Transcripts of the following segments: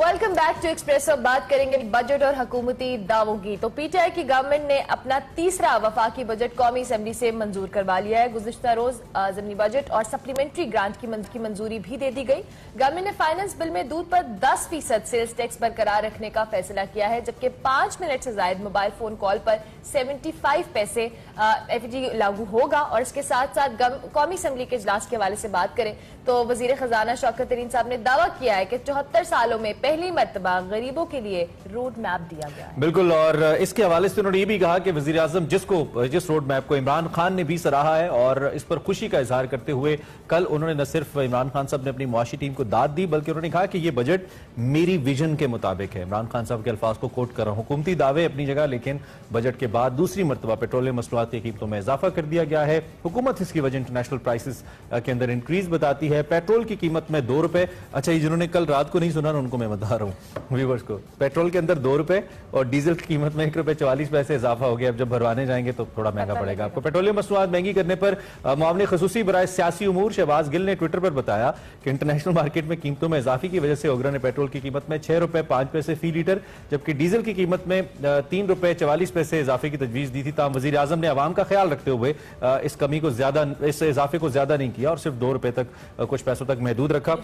Welcome back to express. अब बात करेंगे बजट और हुकूमती दावों की। तो पीटीआई की गवर्नमेंट ने अपना तीसरा वफाकी बजट कौमी असेंबली से मंजूर करवा लिया है। गुज़िश्ता रोज ज़मीनी बजट और सप्लीमेंट्री ग्रांट की मंजूरी भी दे दी गई। गवर्नमेंट ने फाइनेंस बिल में दूध पर 10% सेल्स टैक्स बरकरार रखने का फैसला किया है, जबकि 5 मिनट से जायद मोबाइल फोन कॉल पर 75 पैसे एफडी लागू होगा। और इसके साथ साथ कौमी असेंबली के इजलास के हवाले से बात करें तो वजीर खजाना शौकत तरीन साहब ने दावा किया है कि 74 सालों में पहली मर्तबा गरीबों के लिए रोड मैप दिया गया है। बिल्कुल, और इसके हवाले से उन्होंने ये भी कहा कि वजीर आजम जिस रोड मैप को इमरान खान ने भी सराहा है और इस पर खुशी का इजहार करते हुए कल उन्होंने न सिर्फ इमरान खान साहब ने अपनी मुआशी टीम को दाद दी, बल्कि उन्होंने कहा कि यह बजट मेरी विजन के मुताबिक है। इमरान खान साहब के अल्फाज को कोट कर रहा हूं, हुकूमती दावे अपनी जगह, लेकिन बजट के बाद दूसरी मर्तबा पेट्रोलियम मसनूआत की कीमतों में इजाफा कर दिया गया है। हुकूमत इसकी वजह इंटरनेशनल प्राइसेस के अंदर इंक्रीज बताती है। पेट्रोल की कीमत में 2 रुपए, अच्छा ये जिन्होंने कल रात को नहीं सुना उनको मैं बता रहा हूं व्यूअर्स को, पेट्रोल के अंदर 2 रुपए और डीजल की कीमत में 1 रुपए 44 पैसे इजाफा हो गया। अब जब भरवाने जाएंगे तो थोड़ा महंगा पड़ेगा आपको। पेट्रोलियम मसनूआत महंगी करने पर मामले खसूसी बराए सियासी उमूर शहबाज गिल ने ट्विटर पर बताया कि इंटरनेशनल मार्केट में कीमतों में इजाफे की वजह से ओगरा ने पेट्रोल की कीमत में 6 रुपए 5 पैसे फी लीटर, जबकि डीजल की कीमत में 3 रुपए 44 पैसे इजाफे की तजवीज दी थी। ताम वजीर आजम ने आवाम का ख्याल रखते हुए इस कमी को ज्यादा, इस इजाफे को ज्यादा नहीं किया और सिर्फ 2 रुपए तक कुछ पैसों तक महदूद रखा।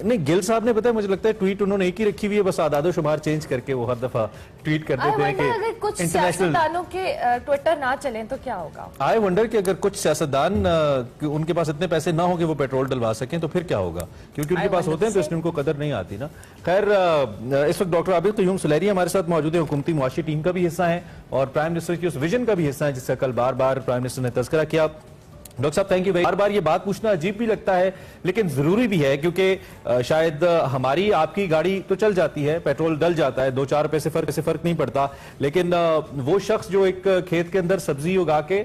नहीं, गिल साहब ने बताया, मुझे लगता है ट्वीट उन्होंने एक ही रखी हुई है, बस आदादो शुमार चेंज करके वो हर दफा ट्वीट कर देते हैं कि कुछ सियासतदानों के ट्विटर ना चलें तो क्या होगा। आई वंडर कि अगर कुछ सियासतदान उनके पास इतने पैसे ना हो कि वो पेट्रोल डलवा सकें तो फिर क्या होगा, क्योंकि उनके पास होते हैं तो इसलिए उनको कदर नहीं आती ना। खैर, इस वक्त डॉक्टर आबिद क़य्यूम सुलैरी हमारे साथ मौजूद है, हुकूमती मुआशी टीम का भी हिस्सा है और प्राइम मिनिस्टर की उस विजन का भी हिस्सा है जिसका कल बार बार प्राइम मिनिस्टर ने तज़किरा किया। डॉक्टर साहब थैंक यू। बार बार ये बात पूछना अजीब भी लगता है लेकिन जरूरी भी है, क्योंकि शायद हमारी आपकी गाड़ी तो चल जाती है, पेट्रोल डल जाता है, 2-4 रुपए से फर्क नहीं पड़ता, लेकिन वो शख्स जो एक खेत के अंदर सब्जी उगा के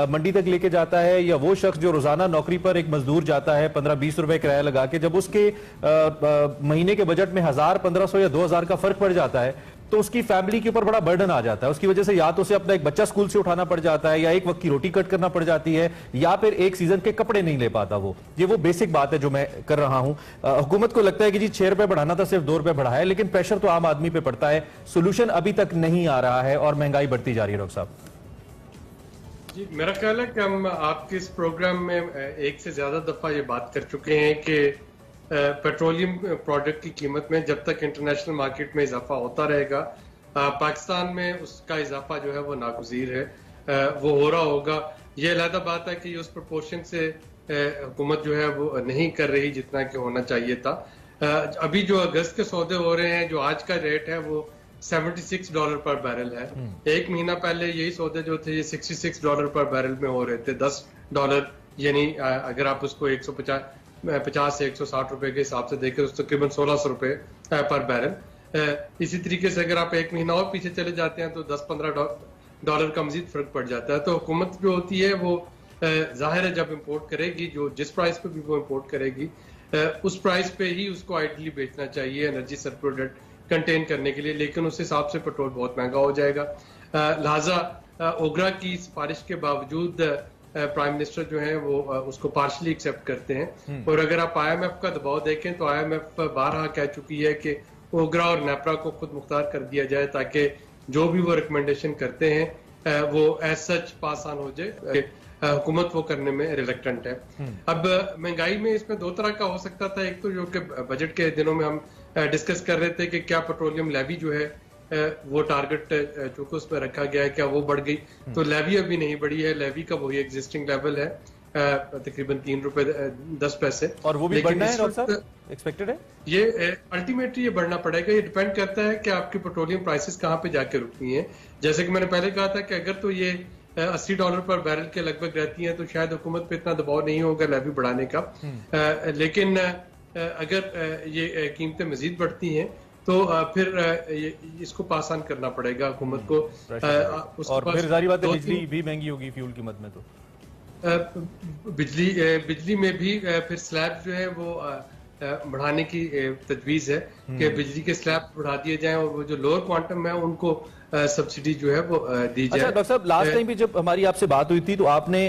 मंडी तक लेके जाता है, या वो शख्स जो रोजाना नौकरी पर एक मजदूर जाता है 15-20 रुपए किराया लगा के, जब उसके महीने के बजट में 1000-1500 या 2000 का फर्क पड़ जाता है तो उसकी फैमिली के ऊपर बड़ा बर्डन आ जाता है। उसकी वजह से या तो उसे अपना एक बच्चा स्कूल से उठाना पड़ जाता है, या एक वक्त की रोटी कट करना पड़ जाती है, या फिर एक सीजन के कपड़े नहीं ले पाता। वो बेसिक बात है जो मैं कर रहा हूं। हुकूमत को लगता है कि जी 6 रुपए बढ़ाना था, सिर्फ 2 रुपए बढ़ाया, लेकिन प्रेशर तो आम आदमी पे पड़ता है, सोल्यूशन अभी तक नहीं आ रहा है और महंगाई बढ़ती जा रही है। डॉक्टर साहब जी, मेरा ख्याल है कि हम आपके इस प्रोग्राम में एक से ज्यादा दफा ये बात कर चुके हैं कि पेट्रोलियम प्रोडक्ट की कीमत में जब तक इंटरनेशनल मार्केट में इजाफा होता रहेगा, पाकिस्तान में उसका इजाफा जो है वो नागुज़ीर है, वो हो रहा होगा। ये अलग बात है कि उस प्रोपोर्शन से हुकूमत जो है वो नहीं कर रही जितना कि होना चाहिए था। अभी जो अगस्त के सौदे हो रहे हैं, जो आज का रेट है वो $76 पर बैरल है। एक महीना पहले यही सौदे जो थे ये $66 पर बैरल में हो रहे थे। $10, यानी अगर आप उसको 150 से 160 रुपए के हिसाब से देखें तो तकरीबन 1600 रुपए पर बैरल। इसी तरीके से अगर आप एक महीना और पीछे चले जाते हैं तो $10-15 का मजीद फर्क पड़ जाता है। तो हुकूमत जो होती है वो जाहिर है जब इंपोर्ट करेगी, जो जिस प्राइस पे भी वो इंपोर्ट करेगी उस प्राइस पे ही उसको आइडियली बेचना चाहिए एनर्जी सरप्लस कंटेन करने के लिए, लेकिन उस हिसाब से पेट्रोल बहुत महंगा हो जाएगा। लिहाजा ओगरा की सिफारिश के बावजूद प्राइम मिनिस्टर जो है वो उसको पार्शली एक्सेप्ट करते हैं। और अगर आप IMF का दबाव देखें तो IMF बारहा कह चुकी है कि ओगरा और नेपरा को खुद मुख्तार कर दिया जाए ताकि जो भी वो रिकमेंडेशन करते हैं वो एज सच पास ऑन हो जाए। हुकूमत वो करने में रिलेक्टेंट है। अब महंगाई में इसमें 2 तरह का हो सकता था। एक तो जो कि बजट के दिनों में हम डिस्कस कर रहे थे कि क्या पेट्रोलियम लेवी जो है वो टारगेट चूंकि उसमें रखा गया है क्या वो बढ़ गई, तो लेवी अभी नहीं बढ़ी है। लेवी का वही एग्जिस्टिंग लेवल है तकरीबन 3 रुपए 10 पैसे, और वो भी बढ़ना है डॉक्टर साहब, एक्सपेक्टेड है। ये अल्टीमेटली ये बढ़ना पड़ेगा। ये डिपेंड करता है कि आपकी पेट्रोलियम प्राइसेस कहाँ पे जाके रुकती हैं। जैसे कि मैंने पहले कहा था कि अगर तो ये $80 पर बैरल के लगभग रहती हैं तो शायद हुकूमत पे इतना दबाव नहीं होगा लेवी बढ़ाने का। लेकिन अगर ये कीमतें मजीद बढ़ती हैं तो फिर इसको पास ऑन करना पड़ेगा हुकूमत को। और फिर जारी बात है बिजली भी महंगी होगी फ्यूल कीमत में, तो बिजली में भी फिर स्लैब जो है वो बढ़ाने की तजवीज है कि बिजली के स्लैब बढ़ा दिए जाएं और वो जो लोअर क्वांटम है उनको सब्सिडी जो है वो दी जाए। अच्छा डॉक्टर साहब, लास्ट टाइम भी जब हमारी आपसे बात हुई थी तो आपने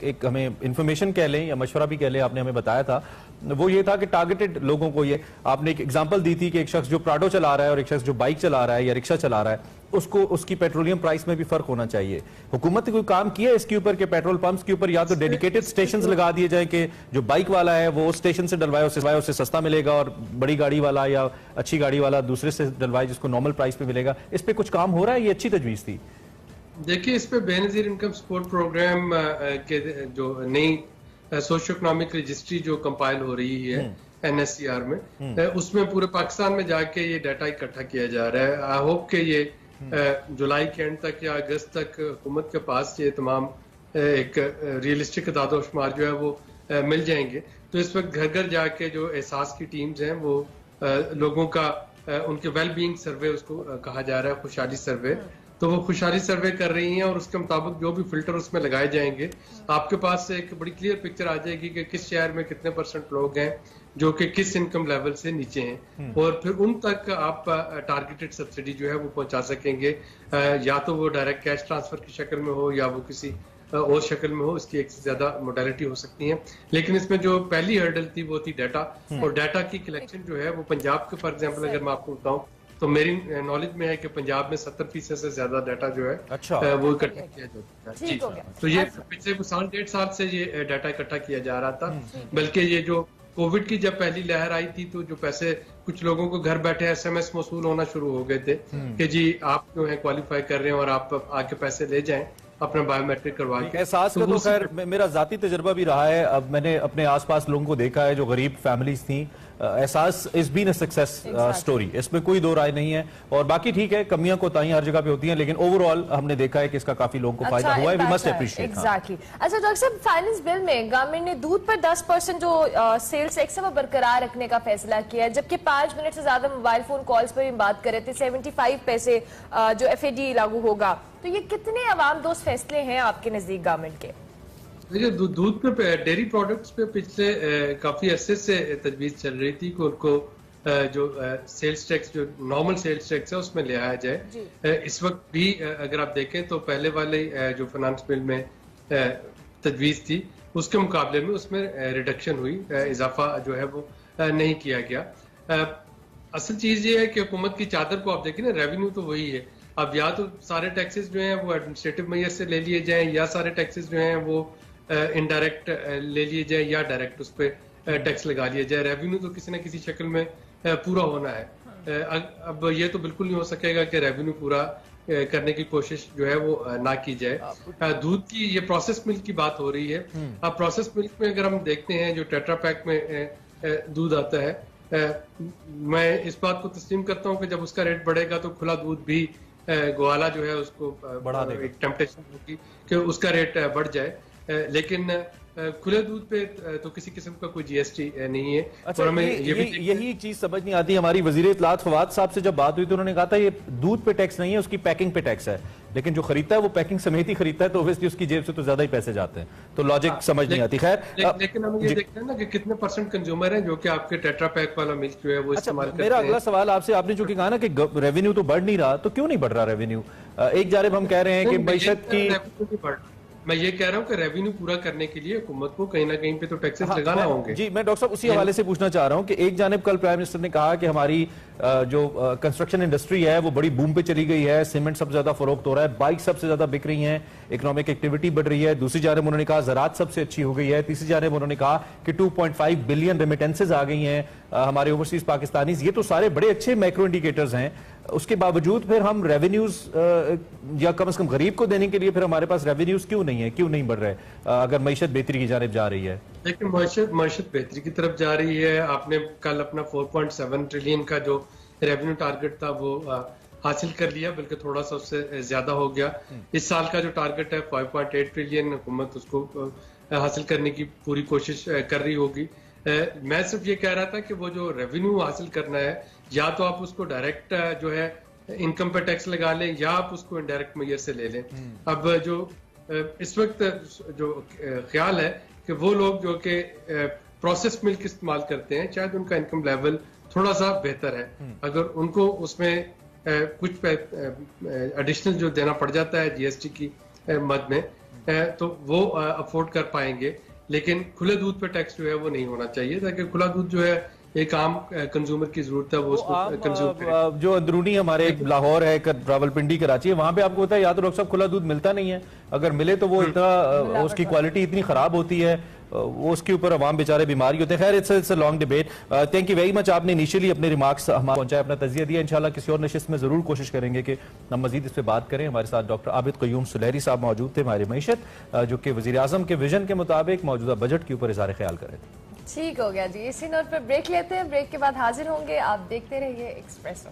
एक हमें इंफॉर्मेशन कह लें या मशवरा भी कह लें, आपने हमें बताया था वो ये था कि टारगेटेड लोगों को, ये आपने एक एग्जांपल दी थी कि एक शख्स जो प्राडो चला रहा है और एक शख्स जो बाइक चला रहा है या रिक्शा चला रहा है, उसको उसकी पेट्रोलियम प्राइस में भी फर्क होना चाहिए। हुकूमत ने कोई काम किया इसके ऊपर कि पेट्रोल पंप्स के ऊपर या तो डेडिकेटेड स्टेशंस लगा दिए जाए कि जो बाइक वाला है वो उस स्टेशन से डलवाए, उसे सस्ता मिलेगा, और बड़ी गाड़ी वाला या अच्छी गाड़ी वाला दूसरे से डलवाए जिसको नॉर्मल प्राइस पे मिलेगा। इस पे कुछ काम हो रहा है? ये अच्छी तजवीज थी। देखिए, इस पे बेनजीर इनकम सपोर्ट प्रोग्राम के जो नई सोशो इकोनॉमिक रजिस्ट्री जो कंपाइल हो रही है NSCR में, उसमें पूरे पाकिस्तान में जाके ये डाटा इकट्ठा किया जा रहा है। आई होप कि ये जुलाई के एंड तक या अगस्त तक हुकूमत के पास ये तमाम एक रियलिस्टिक दादोशुमार जो है वो मिल जाएंगे। तो इस वक्त घर घर जाके जो एहसास की टीम्स हैं वो लोगों का उनके वेल बीइंग सर्वे उसको कहा जा रहा है, खुशहाली सर्वे, तो वो खुशहाली सर्वे कर रही हैं और उसके मुताबिक जो भी फिल्टर उसमें लगाए जाएंगे आपके पास एक बड़ी क्लियर पिक्चर आ जाएगी कि किस शहर में कितने % लोग हैं जो कि किस इनकम लेवल से नीचे हैं, और फिर उन तक आप टारगेटेड सब्सिडी जो है वो पहुंचा सकेंगे, या तो वो डायरेक्ट कैश ट्रांसफर की शक्ल में हो या वो किसी और शक्ल में हो। इसकी एक से ज्यादा मोडालिटी हो सकती है, लेकिन इसमें जो पहली हर्डल थी वो थी डाटा, और डाटा की कलेक्शन जो है वो पंजाब के फॉर एग्जाम्पल अगर मैं आपको बताऊं तो मेरी नॉलेज में है कि पंजाब में 70% से ज्यादा डाटा जो है वो इकट्ठा किया जाता है। जी, तो ये पिछले 1.5 साल से ये डाटा इकट्ठा किया जा रहा था। बल्कि ये जो कोविड की जब पहली लहर आई थी तो जो पैसे कुछ लोगों को घर बैठे SMS मौसूल होना शुरू हो गए थे कि जी आप जो है क्वालिफाई कर रहे हैं और आप आके पैसे ले जाएं अपना बायोमेट्रिक करवा के। एहसास का तो खैर मेरा जाती तजर्बा भी रहा है। अब मैंने अपने आसपास लोगों को देखा है जो गरीब फैमिलीज थी। Ehsaas is been a success story, इसमें कोई दो राय नहीं है। और बाकी ठीक है, कमियां कोताहियां हर जगह पे होती हैं, लेकिन ओवरऑल हमने देखा है कि इसका काफी लोगों को फायदा हुआ है। We must appreciate. एग्जैक्टली। अच्छा डॉक्टर साहब, फाइनेंस बिल में गवर्नमेंट ने दूध पर 10% जो सेल्स टैक्स है वो बरकरार रखने का फैसला किया है, जबकि 5 मिनट से ज्यादा मोबाइल फोन कॉल्स पर भी बात कर रहे थे 75 पैसे जो FAD लागू होगा। तो ये कितने अवाम दोस्त फैसले हैं आपके नजदीक गवर्नमेंट के? देखिए, दूध पे डेयरी प्रोडक्ट्स पे पिछले काफी अरसे से तजवीज चल रही थी कि उनको जो सेल्स टैक्स, जो नॉर्मल सेल्स टैक्स है उसमें ले आया जाए। इस वक्त भी अगर आप देखें तो पहले वाले जो फाइनेंस बिल में तजवीज थी उसके मुकाबले में उसमें रिडक्शन हुई, इजाफा जो है वो नहीं किया गया। असल चीज ये है कि हुकूमत की चादर को आप देखें ना, रेवेन्यू तो वही है। अब या तो सारे टैक्सेस जो हैं वो एडमिनिस्ट्रेटिव मैयर से ले लिए जाएं, या सारे टैक्सेस जो हैं वो इनडायरेक्ट ले लिए जाए, या डायरेक्ट उस पर टैक्स लगा लिया जाए। रेवेन्यू तो किसी न किसी शक्ल में पूरा होना है। अब ये तो बिल्कुल नहीं हो सकेगा कि रेवेन्यू पूरा करने की कोशिश जो है वो ना की जाए। दूध की ये प्रोसेस मिल्क की बात हो रही है। अब प्रोसेस मिल्क में अगर हम देखते हैं जो टेट्रा पैक में दूध आता है, मैं इस बात को तस्लीम करता हूँ कि जब उसका रेट बढ़ेगा तो खुला दूध भी ग्वाला जो है उसको बढ़ा देगा। एक टेम्पटेशन होगी कि उसका रेट बढ़ जाए, लेकिन खुले दूध पे तो किसी किस्म का कोई GST नहीं है। अच्छा, और हमें यही चीज समझ नहीं आती। हमारी वजीर इत्तलात फवाद साहब से जब बात हुई तो उन्होंने कहा था ये दूध पे टैक्स नहीं है, उसकी पैकिंग पे टैक्स है, लेकिन जो खरीदता है वो पैकिंग समेत ही खरीदता है, तो ऑब्वियसली उसकी जेब से तो ज्यादा ही पैसे जाते हैं। तो लॉजिक समझ नहीं आती। खैर, लेकिन हम ये देखते हैं ना कि कितने % कंज्यूमर हैं जो कि आपके टेट्रा पैक वाला मिल्क जो है वो इस्तेमाल करते हैं। मेरा अगला सवाल आपसे, आपने जो कहा ना कि रेवेन्यू तो बढ़ नहीं रहा, तो क्यों नहीं बढ़ रहा रेवेन्यू? एक जानिब हम कह रहे हैं कि मईशत की, मैं ये कह रहा हूँ कि रेवेन्यू पूरा करने के लिए हुकूमत को कहीं ना कहीं पे तो टैक्सेस लगाना होंगे। जी, मैं डॉक्टर साहब उसी हवाले से पूछना चाह रहा हूँ कि एक जानिब कल प्राइम मिनिस्टर ने कहा कि हमारी जो कंस्ट्रक्शन इंडस्ट्री है वो बड़ी बूम पे चली गई है, सीमेंट सबसे ज्यादा फरोख्त हो रहा है, बाइक सबसे ज्यादा बिक रही हैं, इकोनॉमिक एक्टिविटी बढ़ रही है। दूसरी जानिब उन्होंने कहा ज़राअत सबसे अच्छी हो गई है। तीसरी जानिब उन्होंने कहा कि 2.5 बिलियन रेमिटेंसेज आ गई हैं हमारे ओवरसीज पाकिस्तानीज। ये तो सारे बड़े अच्छे मैक्रो इंडिकेटर्स हैं, उसके बावजूद फिर हम रेवेन्यूज या कम से कम गरीब को देने के लिए फिर हमारे पास रेवेन्यूज क्यों नहीं है, क्यों नहीं बढ़ रहे अगर मईशत बेहतरी की जानिब जा रही है? लेकिन मईशत बेहतरी की तरफ जा रही है। आपने कल अपना 4.7 ट्रिलियन का जो रेवेन्यू टारगेट था वो हासिल कर लिया, बल्कि थोड़ा सा उससे ज्यादा हो गया। इस साल का जो टारगेट है 5.8 ट्रिलियन, हुकूमत उसको हासिल करने की पूरी कोशिश कर रही होगी। मैं सिर्फ ये कह रहा था कि वो जो रेवेन्यू हासिल करना है, या तो आप उसको डायरेक्ट जो है इनकम पे टैक्स लगा लें, या आप उसको इनडायरेक्ट मेजर से ले लें। अब जो इस वक्त जो ख्याल है कि वो लोग जो कि प्रोसेस मिल्क इस्तेमाल करते हैं, शायद उनका इनकम लेवल थोड़ा सा बेहतर है, अगर उनको उसमें कुछ एडिशनल जो देना पड़ जाता है GST की मद में, तो वो अफोर्ड कर पाएंगे। लेकिन खुले दूध पे टैक्स जो है वो नहीं होना चाहिए, ताकि खुला दूध जो है एक आम कंज्यूमर की जरूरत है वो उसको कंज्यूम करे। जो अंदरूनी हमारे लाहौर है, रावलपिंडी, कराची है, वहां पे आपको पता है या तो डॉक्टर साहब खुला दूध मिलता नहीं है, अगर मिले तो वो इतना उसकी क्वालिटी इतनी खराब होती है, वो उसके ऊपर अवाम बेचारे बीमारी होते हैं। खैर it's a long debate. Thank you very much, आपने इनिशियली अपने रिमार्क्स हमारे पहुंचाए, अपना तजिया दिया। इंशाल्लाह किसी और नशिस्त में जरूर कोशिश करेंगे कि हम मजीद इस पर बात करें। हमारे साथ डॉक्टर आबिद क़य्यूम सुलहरी साहब मौजूद थे, हमारे मईशत, जो कि वज़ीर आज़म के विजन के मुताबिक मौजूदा बजट के ऊपर इज़हार ख्याल कर रहे थे। ठीक हो गया जी, इसी नोट पर ब्रेक लेते हैं, ब्रेक के बाद हाजिर होंगे। आप देखते रहिए एक्सप्रेसो।